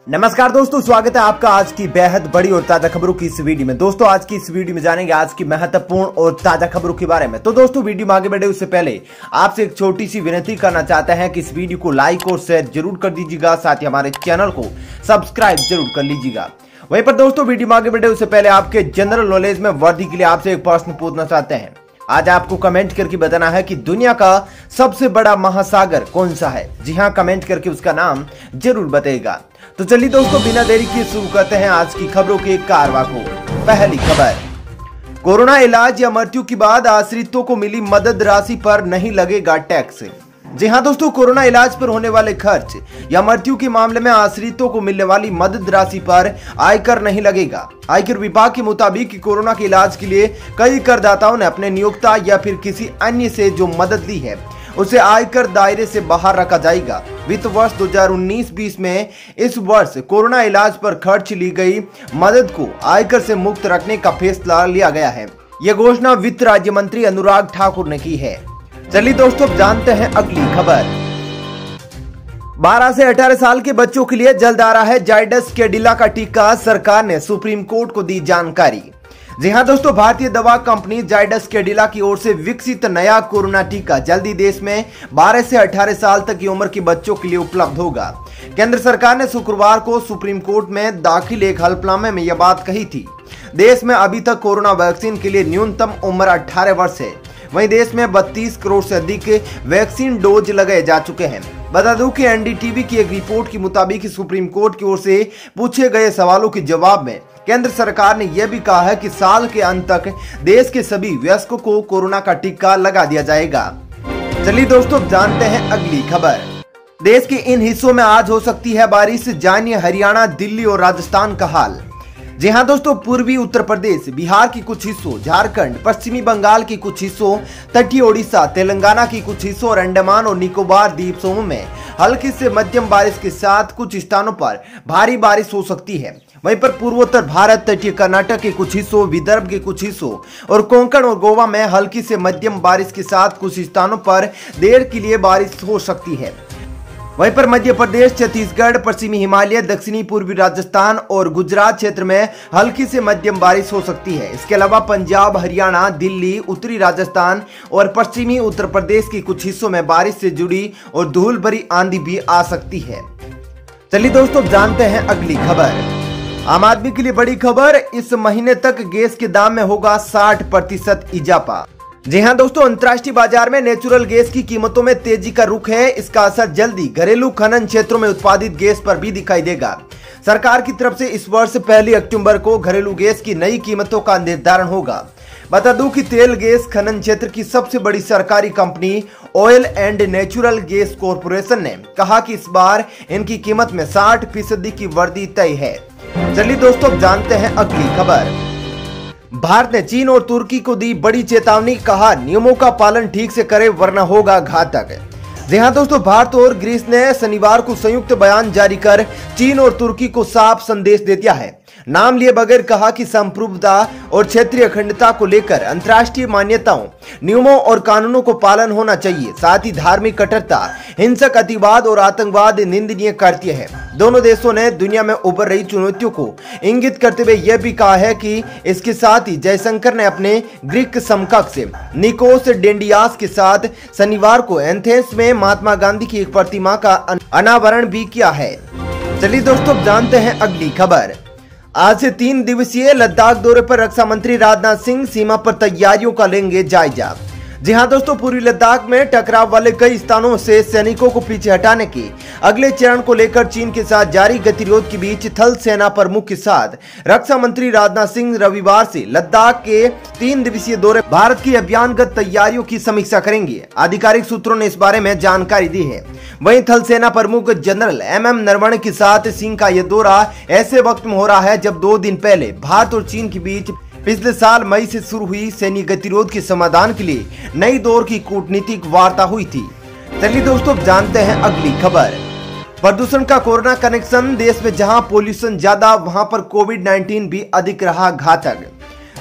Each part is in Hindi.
नमस्कार दोस्तों, स्वागत है आपका आज की बेहद बड़ी और ताजा खबरों की इस वीडियो में। दोस्तों आज की इस वीडियो में जानेंगे आज की महत्वपूर्ण और ताजा खबरों के बारे में। तो दोस्तों वीडियो में आगे बढ़े उससे पहले आपसे एक छोटी सी विनती करना चाहते हैं कि इस वीडियो को लाइक और शेयर जरूर कर दीजिएगा, साथ ही हमारे चैनल को सब्सक्राइब जरूर कर लीजिएगा। वहीं पर दोस्तों वीडियो में आगे बढ़े उससे पहले आपके जनरल नॉलेज में वर्दी के लिए आपसे एक प्रश्न पूछना चाहते हैं। आज आपको कमेंट करके बताना है कि दुनिया का सबसे बड़ा महासागर कौन सा है। जी हाँ, कमेंट करके उसका नाम जरूर बताइएगा। तो चलिए दोस्तों बिना देरी किए शुरू करते हैं आज की खबरों के कारवा को। पहली खबर, कोरोना इलाज या मृत्यु के बाद आश्रितों को मिली मदद राशि पर नहीं लगेगा टैक्स। जी हाँ दोस्तों, कोरोना इलाज पर होने वाले खर्च या मृत्यु के मामले में आश्रितों को मिलने वाली मदद राशि पर आयकर नहीं लगेगा। आयकर विभाग के मुताबिक कोरोना के इलाज के लिए कई करदाताओं ने अपने नियोक्ता या फिर किसी अन्य से जो मदद ली है उसे आयकर दायरे से बाहर रखा जाएगा। वित्त वर्ष 2019-20 में इस वर्ष कोरोना इलाज पर खर्च ली गई मदद को आयकर से मुक्त रखने का फैसला लिया गया है। यह घोषणा वित्त राज्य मंत्री अनुराग ठाकुर ने की है। चलिए दोस्तों जानते हैं अगली खबर। 12 से 18 साल के बच्चों के लिए जल्द आ रहा है जाइडस कैडिला का टीका, सरकार ने सुप्रीम कोर्ट को दी जानकारी। जी हां दोस्तों, भारतीय दवा कंपनी जाइडस कैडिला की ओर से विकसित नया कोरोना टीका जल्दी देश में 12 से 18 साल तक की उम्र के बच्चों के लिए उपलब्ध होगा। केंद्र सरकार ने शुक्रवार को सुप्रीम कोर्ट में दाखिल एक हलफनामे में यह बात कही थी। देश में अभी तक कोरोना वैक्सीन के लिए न्यूनतम उम्र 18 वर्ष है। वहीं देश में 32 करोड़ से अधिक वैक्सीन डोज लगाए जा चुके हैं। बता दूं कि एनडीटीवी की एक रिपोर्ट के मुताबिक सुप्रीम कोर्ट की ओर से पूछे गए सवालों के जवाब में केंद्र सरकार ने यह भी कहा है कि साल के अंत तक देश के सभी वयस्कों को कोरोना का टीका लगा दिया जाएगा। चलिए दोस्तों जानते हैं अगली खबर। देश के इन हिस्सों में आज हो सकती है बारिश, जानिए हरियाणा, दिल्ली और राजस्थान का हाल। जी हाँ दोस्तों, पूर्वी उत्तर प्रदेश, बिहार के कुछ हिस्सों, झारखंड, पश्चिमी बंगाल के कुछ हिस्सों, तटीय ओडिशा, तेलंगाना के कुछ हिस्सों और अंडमान और निकोबार द्वीप समूह में हल्की से मध्यम बारिश के साथ कुछ स्थानों पर भारी बारिश हो सकती है। वहीं पर पूर्वोत्तर भारत, तटीय कर्नाटक के कुछ हिस्सों, विदर्भ के कुछ हिस्सों और कोंकण और गोवा में हल्की से मध्यम बारिश के साथ कुछ स्थानों पर देर के लिए बारिश हो सकती है। वहीं पर मध्य प्रदेश, छत्तीसगढ़, पश्चिमी हिमालय, दक्षिणी पूर्वी राजस्थान और गुजरात क्षेत्र में हल्की से मध्यम बारिश हो सकती है। इसके अलावा पंजाब, हरियाणा, दिल्ली, उत्तरी राजस्थान और पश्चिमी उत्तर प्रदेश के कुछ हिस्सों में बारिश से जुड़ी और धूल भरी आंधी भी आ सकती है। चलिए दोस्तों जानते हैं अगली खबर। आम आदमी के लिए बड़ी खबर, इस महीने तक गैस के दाम में होगा 60% इजाफा। जी हां दोस्तों, अंतर्राष्ट्रीय बाजार में नेचुरल गैस की कीमतों में तेजी का रुख है। इसका असर जल्दी घरेलू खनन क्षेत्रों में उत्पादित गैस पर भी दिखाई देगा। सरकार की तरफ से इस वर्ष 1 अक्टूबर को घरेलू गैस की नई कीमतों का निर्धारण होगा। बता दूं कि तेल गैस खनन क्षेत्र की सबसे बड़ी सरकारी company oil and natural gas corporation ने कहा कि इस बार इनकी कीमत में 60% की वृद्धि तय है। चलिए दोस्तों जानते हैं अगली खबर। भारत ने चीन और तुर्की को दी बड़ी चेतावनी, कहा नियमों का पालन ठीक से करें वरना होगा घातक। जी हां दोस्तों, भारत और ग्रीस ने शनिवार को संयुक्त बयान जारी कर चीन और तुर्की को साफ संदेश दे दिया है। नाम लिए बगैर कहा कि संप्रभुता और क्षेत्रीय अखंडता को लेकर अंतर्राष्ट्रीय मान्यताओं, नियमों और कानूनों को पालन होना चाहिए। साथ ही धार्मिक कट्टरता, हिंसक अतिवाद और आतंकवाद निंदनीय कृत्य है। दोनों देशों ने दुनिया में उभर रही चुनौतियों को इंगित करते हुए यह भी कहा है कि इसके साथ ही जयशंकर ने अपने ग्रीक समकक्ष निकोस डेंडियास के साथ शनिवार को एथेंस में महात्मा गांधी की एक प्रतिमा का अनावरण भी किया है। चलिए दोस्तों जानते हैं अगली खबर। आज से 3 दिवसीय लद्दाख दौरे पर रक्षा मंत्री राजनाथ सिंह सीमा पर तैयारियों का लेंगे जायजा। जी हां दोस्तों, पूर्वी लद्दाख में टकराव वाले कई स्थानों से सैनिकों को पीछे हटाने के अगले चरण को लेकर चीन के साथ जारी गतिरोध के बीच थल सेना प्रमुख के साथ रक्षा मंत्री राजनाथ सिंह रविवार से लद्दाख के 3 दिवसीय दौरे भारत की अभियानगत तैयारियों की समीक्षा करेंगे। आधिकारिक सूत्रों ने इस बारे में जानकारी दी है। वहीं थल सेना प्रमुख जनरल MM नरवणे के साथ सिंह का यह दौरा ऐसे वक्त में हो रहा है जब 2 दिन पहले भारत और चीन के बीच पिछले साल मई से शुरू हुई सैन्य गतिरोध के समाधान के लिए नई दौर की कूटनीतिक वार्ता हुई थी। चलिए दोस्तों जानते हैं अगली खबर। प्रदूषण का कोरोना कनेक्शन, देश में जहां पोल्यूशन ज्यादा वहां पर कोविड-19 भी अधिक रहा घातक।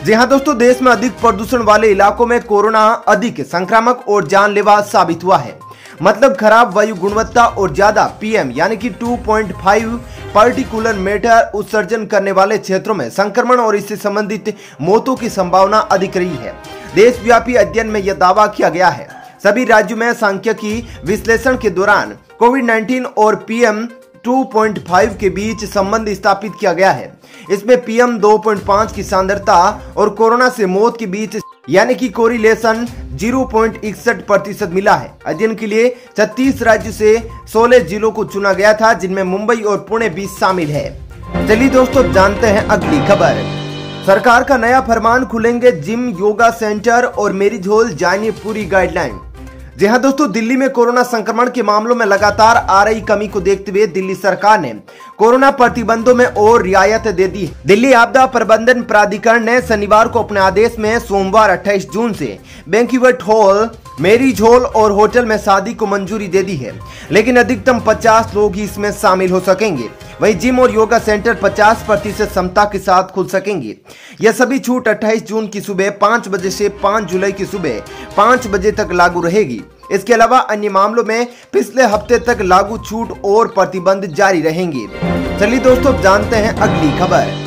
जी हां दोस्तों, देश में अधिक प्रदूषण वाले इलाकों में कोरोना अधिक संक्रामक और जानलेवा साबित हुआ है। मतलब खराब वायु गुणवत्ता और ज्यादा पीएम यानी कि 2.5 पार्टिकुलर मैटर उत्सर्जन करने वाले क्षेत्रों में संक्रमण और इससे संबंधित मौतों की संभावना अधिक रही है। देशव्यापी अध्ययन में यह दावा किया गया है। सभी राज्यों में सांख्यिकी विश्लेषण के दौरान कोविड-19 और पीएम 2.5 के बीच संबंध स्थापित किया गया है। इसमें पीएम 2.5 की सांद्रता और कोरोना से मौत के बीच यानी कि कोरिलेशन 0.61% मिला है। अध्ययन के लिए 36 राज्यों से 16 जिलों को चुना गया था, जिनमें मुंबई और पुणे भी शामिल है। चलिए दोस्तों जानते हैं अगली खबर। सरकार का नया फरमान, खुलेंगे जिम, योगा सेंटर और मेरिज हॉल, जानिए पूरी गाइडलाइन। जी हाँ दोस्तों, दिल्ली में कोरोना संक्रमण के मामलों में लगातार आ रही कमी को देखते हुए दिल्ली सरकार ने कोरोना प्रतिबंधों में और रियायत दे दी। दिल्ली आपदा प्रबंधन प्राधिकरण ने शनिवार को अपने आदेश में सोमवार 28 जून से बैंक्वेट हॉल, मैरिज हॉल और होटल में शादी को मंजूरी दे दी है, लेकिन अधिकतम 50 लोग ही इसमें शामिल हो सकेंगे। वहीं जिम और योगा सेंटर 50% क्षमता के साथ खुल सकेंगे। यह सभी छूट 28 जून की सुबह 5 बजे से 5 जुलाई की सुबह 5 बजे तक लागू रहेगी। इसके अलावा अन्य मामलों में पिछले हफ्ते तक लागू छूट और प्रतिबंध जारी रहेंगे। चलिए दोस्तों जानते हैं अगली खबर।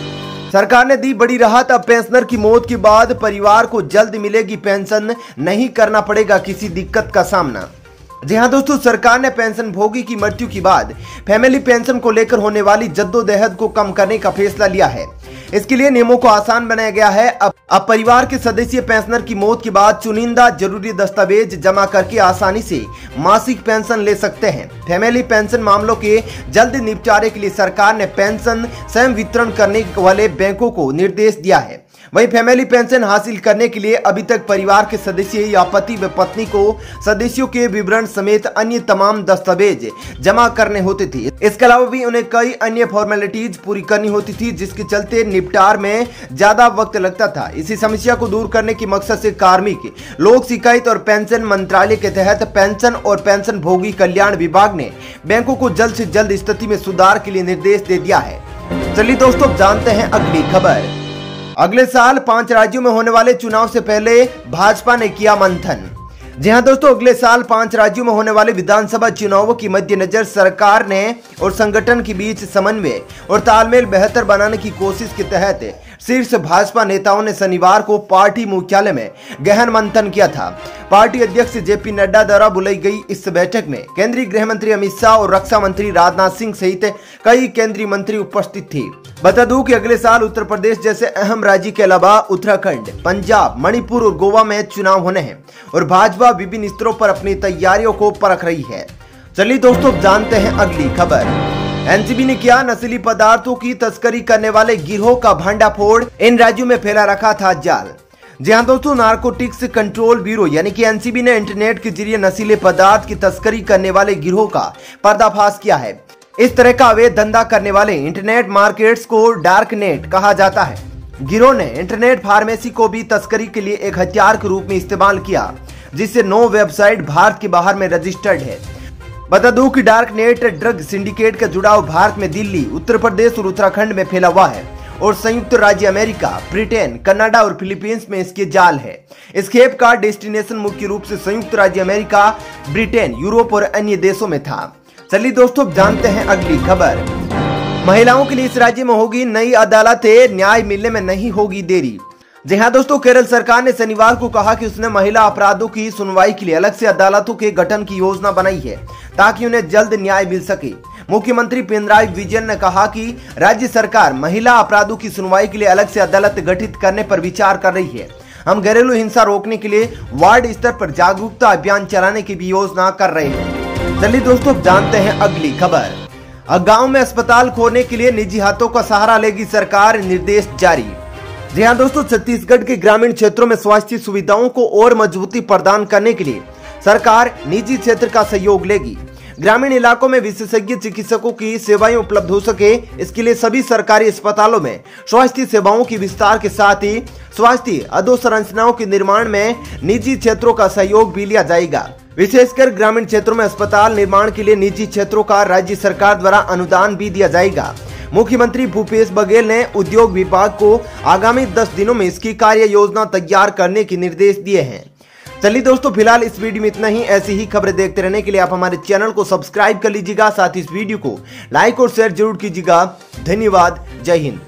सरकार ने दी बड़ी राहत, अब पेंशनर की मौत के बाद परिवार को जल्द मिलेगी पेंशन, नहीं करना पड़ेगा किसी दिक्कत का सामना। जी हाँ दोस्तों, सरकार ने पेंशन भोगी की मृत्यु के बाद फैमिली पेंशन को लेकर होने वाली जद्दोजहद को कम करने का फैसला लिया है। इसके लिए नियमों को आसान बनाया गया है। अब परिवार के सदस्य पेंशनर की मौत के बाद चुनिंदा जरूरी दस्तावेज जमा करके आसानी से मासिक पेंशन ले सकते हैं। फैमिली पेंशन मामलों के जल्द निपटारे के लिए सरकार ने पेंशन स्वयं वितरण करने वाले बैंकों को निर्देश दिया है। वहीं फैमिली पेंशन हासिल करने के लिए अभी तक परिवार के सदस्य या पति व पत्नी को सदस्यों के विवरण समेत अन्य तमाम दस्तावेज जमा करने होते थे। इसके अलावा भी उन्हें कई अन्य फॉर्मेलिटीज पूरी करनी होती थी, जिसके चलते निपटार में ज्यादा वक्त लगता था। इसी समस्या को दूर करने के मकसद से कार्मिक, लोक शिकायत और पेंशन मंत्रालय के तहत पेंशन और पेंशन भोगी कल्याण विभाग ने बैंकों को जल्द से जल्द स्थिति में सुधार के लिए निर्देश दे दिया है। चलिए दोस्तों जानते हैं अगली खबर। अगले साल 5 राज्यों में होने वाले चुनाव से पहले भाजपा ने किया मंथन। जी हाँ दोस्तों, अगले साल 5 राज्यों में होने वाले विधानसभा चुनावों की मद्देनजर सरकार ने और संगठन के बीच समन्वय और तालमेल बेहतर बनाने की कोशिश के तहत शीर्ष भाजपा नेताओं ने शनिवार को पार्टी मुख्यालय में गहन मंथन किया था। पार्टी अध्यक्ष जेपी नड्डा द्वारा बुलाई गई इस बैठक में केंद्रीय गृह मंत्री अमित शाह और रक्षा मंत्री राजनाथ सिंह सहित कई केंद्रीय मंत्री उपस्थित थे। बता दूं कि अगले साल उत्तर प्रदेश जैसे अहम राज्य के अलावा उत्तराखंड, पंजाब, मणिपुर और गोवा में चुनाव होने हैं और भाजपा विभिन्न स्तरों पर अपनी तैयारियों को परख रही है। चलिए दोस्तों जानते हैं अगली खबर। एनसीबी ने किया नशीली पदार्थों की तस्करी करने वाले गिरोह का भंडाफोड़, इन राज्यों में फैला रखा था जाल। जी हाँ दोस्तों, नारकोटिक्स कंट्रोल ब्यूरो यानी कि एनसीबी ने इंटरनेट के जरिए नशीले पदार्थ की तस्करी करने वाले गिरोह का पर्दाफाश किया है। इस तरह का अवैध धंधा करने वाले इंटरनेट मार्केट्स को डार्क नेट कहा जाता है। गिरोह ने इंटरनेट फार्मेसी को भी तस्करी के लिए एक हथियार के रूप में इस्तेमाल किया, जिससे 9 वेबसाइट भारत के बाहर में रजिस्टर्ड है। बता दूं कि डार्क नेट ड्रग सिंडिकेट का जुड़ाव भारत में दिल्ली, उत्तर प्रदेश और उत्तराखंड में फैला हुआ है और संयुक्त राज्य अमेरिका, ब्रिटेन, कनाडा और फिलीपींस में इसके जाल है। इस खेप का डेस्टिनेशन मुख्य रूप से संयुक्त राज्य अमेरिका, ब्रिटेन, यूरोप और अन्य देशों में था। चलिए दोस्तों जानते हैं अगली खबर। महिलाओं के लिए इस राज्य में होगी नई अदालतें, न्याय मिलने में नहीं होगी देरी। जी हाँ दोस्तों, केरल सरकार ने शनिवार को कहा कि उसने महिला अपराधों की सुनवाई के लिए अलग से अदालतों के गठन की योजना बनाई है ताकि उन्हें जल्द न्याय मिल सके। मुख्यमंत्री पिनराई विजयन ने कहा कि राज्य सरकार महिला अपराधों की सुनवाई के लिए अलग से अदालत गठित करने पर विचार कर रही है। हम घरेलू हिंसा रोकने के लिए वार्ड स्तर पर जागरूकता अभियान चलाने की भी योजना कर रहे हैं। चलिए दोस्तों जानते हैं अगली खबर। गांव में अस्पताल खोलने के लिए निजी हाथों का सहारा लेगी सरकार, निर्देश जारी। जी हाँ दोस्तों, छत्तीसगढ़ के ग्रामीण क्षेत्रों में स्वास्थ्य सुविधाओं को और मजबूती प्रदान करने के लिए सरकार निजी क्षेत्र का सहयोग लेगी। ग्रामीण इलाकों में विशेषज्ञ चिकित्सकों की सेवाएं उपलब्ध हो सके, इसके लिए सभी सरकारी अस्पतालों में स्वास्थ्य सेवाओं की विस्तार के साथ ही स्वास्थ्य अधोसंरचनाओं के निर्माण में निजी क्षेत्रों का सहयोग भी लिया जाएगा। विशेषकर ग्रामीण क्षेत्रों में अस्पताल निर्माण के लिए निजी क्षेत्रों का राज्य सरकार द्वारा अनुदान भी दिया जाएगा। मुख्यमंत्री भूपेश बघेल ने उद्योग विभाग को आगामी 10 दिनों में इसकी कार्य योजना तैयार करने के निर्देश दिए हैं। चलिए दोस्तों, फिलहाल इस वीडियो में इतना ही। ऐसी ही खबरें देखते रहने के लिए आप हमारे चैनल को सब्सक्राइब कर लीजिएगा, साथ ही इस वीडियो को लाइक और शेयर जरूर कीजिएगा। धन्यवाद। जय हिंद।